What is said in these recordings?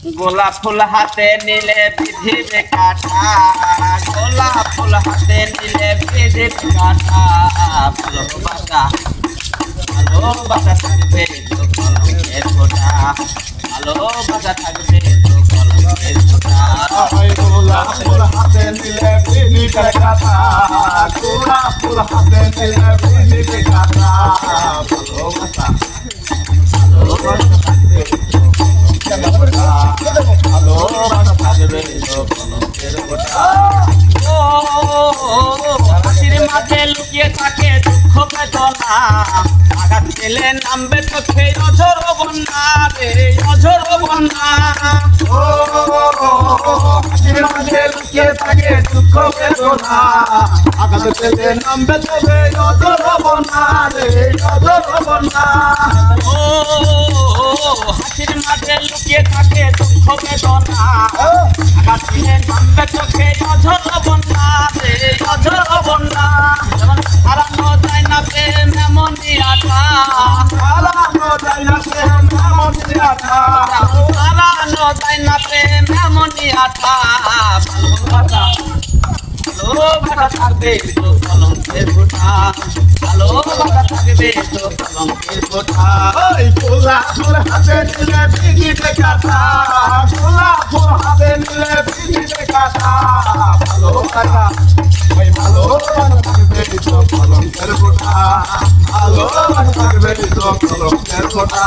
গোলাপ ফুল হাতে নিলে বিধিবে কাটা, গোলাপ ফুল হাতে নিলে বিধিবে কাটা। ভালোবাসা ভালোবাসা থাকবে তো কলমের ফোঁটা, ভালোবাসা থাকবে তো কলমের ফোঁটা। গোলাপ ফুল হাতে নিলে বিধিবে কাটা, গোলাপ ফুল হাতে নিলে বিধিবে কাটা। ভালোবাসা ভালোবাসা থাকবে হাসির মাঝে লুকিয়ে থাকে দুঃখ বেদনা, আঘাত পেলে নামবে চোখে অঝোর বন্যা রে, অঝোর বন্যা। হাসির মাঝে লুকিয়ে থাকে দুঃখ বেদনা, আঘাত পেলে নামবে চোখে অঝোর বন্যা রে, অঝোর বন্যা। হাসির মাঝে লুকিয়ে থাকে দুঃখ বেদনা, আঘাত পেলে নামবে চোখে অঝোর বন্যা রে, অঝোর বন্যা। যেমন হারানো যায় না প্রেম এমনই আঠা, হারানো যায় না প্রেম এমনই আঠা, হারানো যায় না প্রেম এমনই আঠা। ভালোবাসা ভালোবাসা থাকবে তো কলমের ফোঁটা, ভালোবাসা থাকবে তো কলমের ফোঁটা। গোলাপ ফুল হাতে নিলে বিধিবে কাটা, গোলাপ ফুল হাতে নিলে বিধিবে কাটা। ভালোবাসা ভালোবাসা থাকবে তো কলমের ফোঁটা, ভালোবাসা থাকবে তো কলমের ফোঁটা।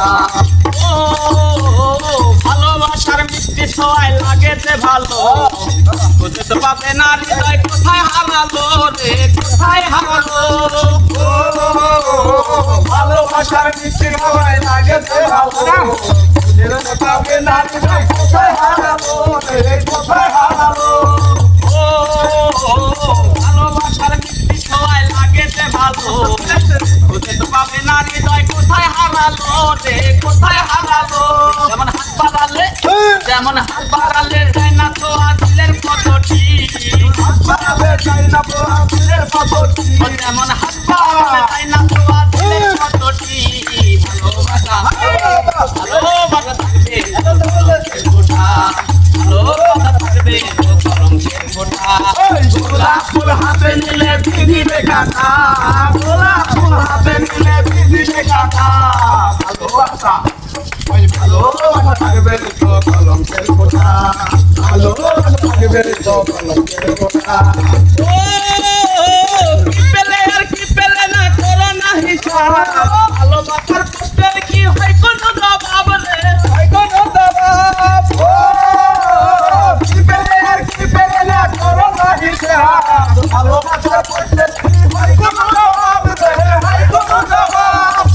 ভালোবাসার মিষ্টি সবাই লাগে যে ভালো, বুঝতে পাবে না হৃদয় কোথায় হারালো রে, কোথায় হারালো। ভালোবাসার মিষ্টি সবাই লাগে যে ভালো, বুঝতে পাবে না হৃদয় কোথায় হারালো রে, কোথায় হারালো। ভালোবাসার মিষ্টি সবাই লাগে যে ভালো, বুঝতে পাবে না হৃদয় কোথায় হারালো রে, কোথায় হারালো। যেমন হাত বাড়ালে, যেমন হাত বাড়ালে যায় না তো দিলের কতটি, হাত বাড়ালে যায় না তো দিলের কতটি, যেমন হাত বাড়ালে যায় না তো দিলের কতটি। ভালোবাসা ভালোবাসা থাকবে কলমের ফোঁটা, ভালোবাসা থাকবে কলমের ফোঁটা। গোলাপ ফুল হাতে নিলে বিধিবে কাটা, গোলাপ ফুল হাতে নিলে বিধিবে কাটা। ভালোবাসা ভালোবাসা থাকবে তো কলমের ফোঁটা, ভালোবাসা থাকবে তো কলমের ফোঁটা। কি পেলে আর কি পেলে না করো না হিসাব, ভালোবাসার প্রশ্নের কি হয় কোনো জবাব রে, হয় কোনো জবাব। কি পেলে আর কি পেলে না করো না হিসাব, ভালোবাসার প্রশ্নের কি হয় কোনো জবাব রে, হয় কোনো জবাব।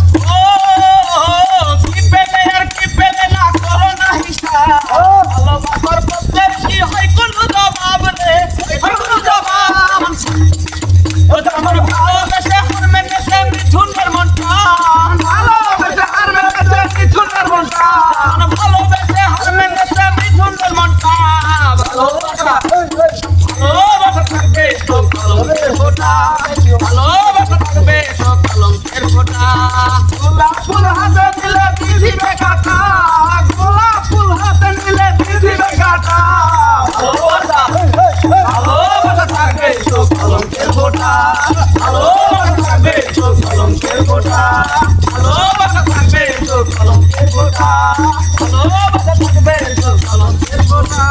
কি পেলে আর কি পেলে না করো না হিসাব, ভালোবাসার প্রশ্নের কি হয় কোনো জবাব রে, হয় কোনো জবাব। ও যেমন ভালোবেসে হারবে নেশে মিঠুনের মনটা, ভালোবেসে হারবে নেশে মিঠুনের মনটা, ভালোবেসে হারবে নেশে মিঠুনের মনটা। ভালোবাসা ভালোবাসা থাকবে তো কলমের ফোঁটা, ভালোবাসা থাকবে তো কলমের ফোঁটা। গোলাপ ফুল হাতে নিলে বিধিবে কাটা, গোলাপ ফুল হাতে নিলে বিধিবে কাটা। ভালোবাসা ভালোবাসা থাকবে তো কলমের ফোঁটা, ভালোবাসা থাকবে তো কলমের ফোঁটা, ভালোবাসা থাকবে তো কলমের ফোঁটা, ভালোবাসা থাকবে তো কলমের ফোঁটা।